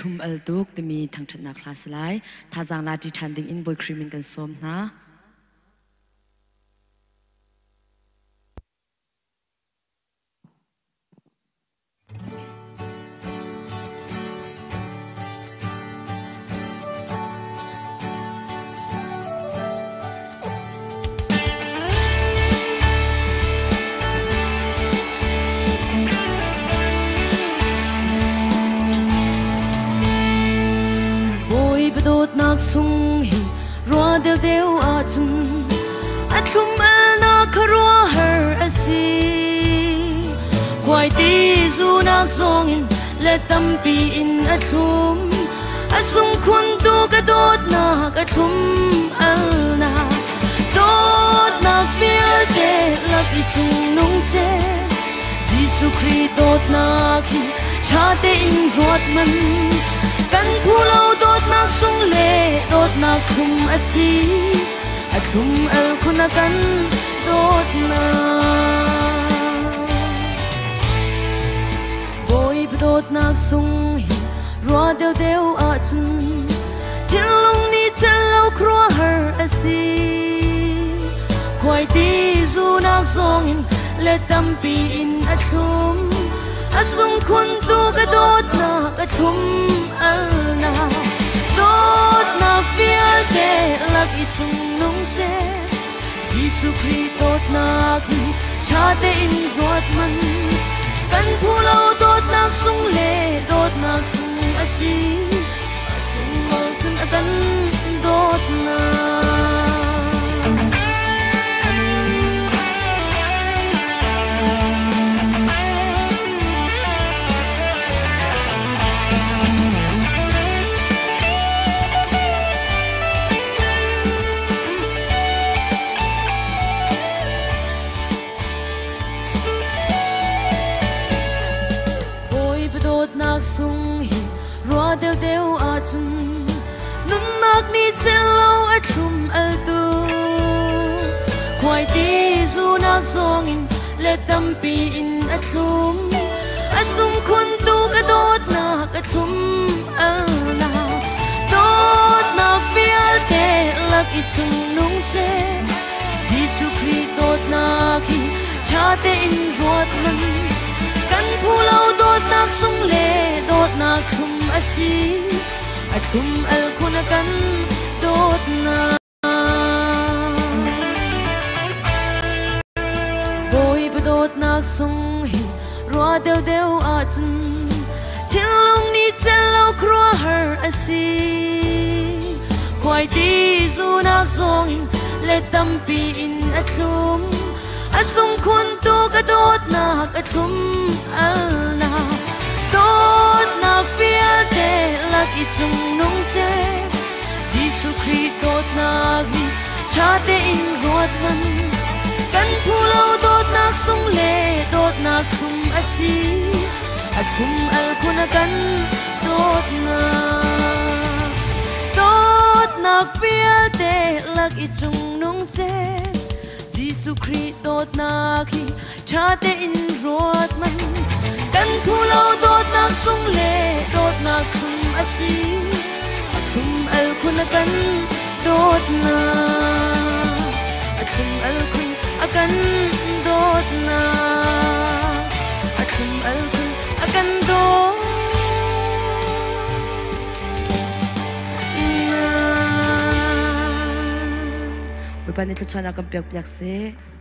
thum al tuk te mi thang that na class lai tha jang la ti than ding in boy creaming kan som na sung hi rua deu deu a chung a thum al na kharua har asi kwai ti zu na song in le tam pi in a thum a sung khun tu ka dot na ka thum al na dot na feel te lak I chung nung che Jesu Christ dot na ki cha te in ruat man kan pulau dot nak sung le dot nak khum asi a khum al khuna kan dot na boy dot nak sung hi rua deu deu a chung til long ni chal lo khro har asi kwai ti zu nak song in le tam pi in a thum asung khun tu ka dot na ka thum alna dot na feel te lak I chung nung se Jesu Christ dot na ki cha te in zot man kan pulau dot na sung le dot na khum asi chung mal kun akan dot na nak sung hi rua deu deu a chung nun nak ni chelo a thum al tu kwai ti zu nak song in le tam pi in a thum a sung khun tu ka dot na ka thum al na dot na feel te lak I chung nung che Jesu Christ dot na ki cha te in ruat man kan pulau dot nak sung le dot nak khum asi a khum al khuna kan dot na boy dot nak sung hi rua deu deu a chung til long ni chal lo khro har asi kwai ti zu nak song in le tam pi in a thum asung khun tu ka dot na ka thum al na dot na feel te lak I chung nung che Jesu Christ dot na gi cha te in ruat man kan pulau dot na sung le dot na khum asi a khum al khuna kan dot na feel te lak I chung nung che Jesu Christ dot na ki cha te in ruat man kan pulau dot na sung le dot na khum asi a khum al khuna kan dot na a khum al khun akan dot na a khum al khun akan dot We're going to try to come back.